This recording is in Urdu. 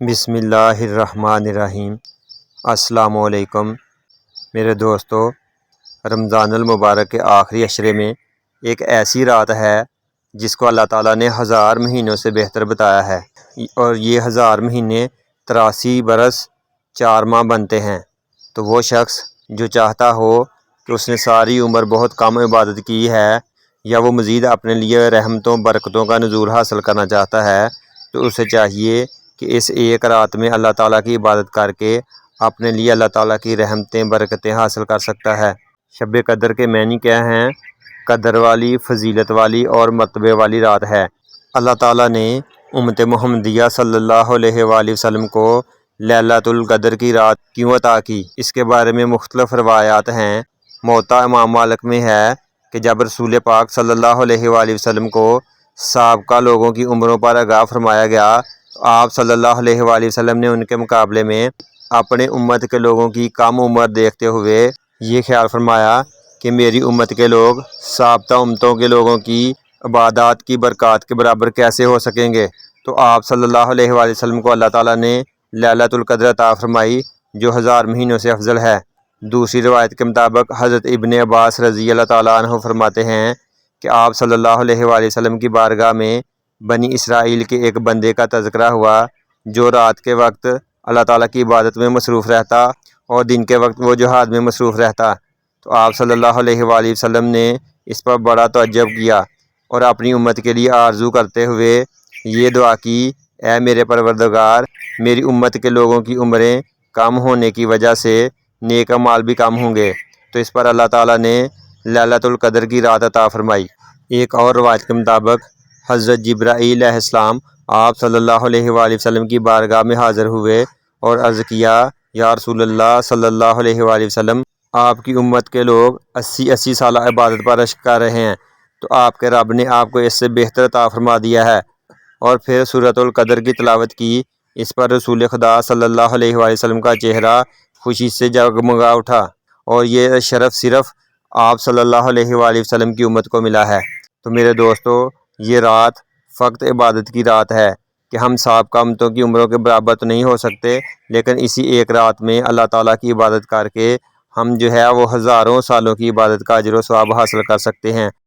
بسم اللہ الرحمن الرحیم۔ السلام علیکم میرے دوستو، رمضان المبارک کے آخری عشرے میں ایک ایسی رات ہے جس کو اللہ تعالیٰ نے 1000 مہینوں سے بہتر بتایا ہے، اور یہ 1000 مہینے 83 برس 4 ماہ بنتے ہیں۔ تو وہ شخص جو چاہتا ہو کہ اس نے ساری عمر بہت کم عبادت کی ہے، یا وہ مزید اپنے لیے رحمتوں برکتوں کا نزول حاصل کرنا چاہتا ہے، تو اسے چاہیے کہ اس ایک رات میں اللہ تعالیٰ کی عبادت کر کے اپنے لیے اللہ تعالیٰ کی رحمتیں برکتیں حاصل کر سکتا ہے۔ شب قدر کے معنی کیا ہیں؟ قدر والی، فضیلت والی اور مرتبے والی رات ہے۔ اللہ تعالیٰ نے امت محمدیہ صلی اللہ علیہ وآلہ وسلم کو لیلۃ القدر کی رات کیوں عطا کی؟ اس کے بارے میں مختلف روایات ہیں۔ موطا امام مالک میں ہے کہ جب رسول پاک صلی اللہ علیہ وآلہ وسلم کو سابقہ لوگوں کی عمروں پر آگاہ فرمایا گیا، تو آپ صلی اللہ علیہ وآلہ وسلم نے ان کے مقابلے میں اپنے امت کے لوگوں کی کم عمر دیکھتے ہوئے یہ خیال فرمایا کہ میری امت کے لوگ سابقہ امتوں کے لوگوں کی عبادات کی برکات کے برابر کیسے ہو سکیں گے؟ تو آپ صلی اللہ علیہ وآلہ وسلم کو اللہ تعالیٰ نے لیلۃ القدر عطا فرمائی، جو 1000 مہینوں سے افضل ہے۔ دوسری روایت کے مطابق حضرت ابن عباس رضی اللہ تعالیٰ عنہ فرماتے ہیں کہ آپ صلی اللہ علیہ وآلہ وسلم کی بارگاہ میں بنی اسرائیل کے ایک بندے کا تذکرہ ہوا جو رات کے وقت اللہ تعالیٰ کی عبادت میں مصروف رہتا اور دن کے وقت وہ جہاد میں مصروف رہتا۔ تو آپ صلی اللہ علیہ وآلہ وسلم نے اس پر بڑا تعجب کیا اور اپنی امت کے لیے آرزو کرتے ہوئے یہ دعا کی، اے میرے پروردگار، میری امت کے لوگوں کی عمریں کم ہونے کی وجہ سے نیک اعمال بھی کم ہوں گے۔ تو اس پر اللہ تعالیٰ نے لیلۃ القدر کی رات عطا فرمائی۔ ایک اور روایت کے مطابق حضرت جبرائیل علیہ السلام آپ صلی اللہ علیہ وآلہ وسلم کی بارگاہ میں حاضر ہوئے اور عرض کیا، یا رسول اللہ صلی اللہ علیہ وآلہ وسلم، آپ کی امت کے لوگ 80 سالہ عبادت پر رشک کر رہے ہیں، تو آپ کے رب نے آپ کو اس سے بہتر عطا فرما دیا ہے۔ اور پھر سورۃ القدر کی تلاوت کی۔ اس پر رسول خدا صلی اللہ علیہ وآلہ وسلم کا چہرہ خوشی سے جگمگا اٹھا، اور یہ شرف صرف آپ صلی اللہ علیہ وآلہ وسلم کی امت کو ملا ہے۔ تو میرے دوستو، یہ رات فقط عبادت کی رات ہے کہ ہم سابقہ امتوں کی عمروں کے برابر تو نہیں ہو سکتے، لیکن اسی ایک رات میں اللہ تعالیٰ کی عبادت کر کے ہم وہ ہزاروں سالوں کی عبادت کا اجر و ثواب حاصل کر سکتے ہیں۔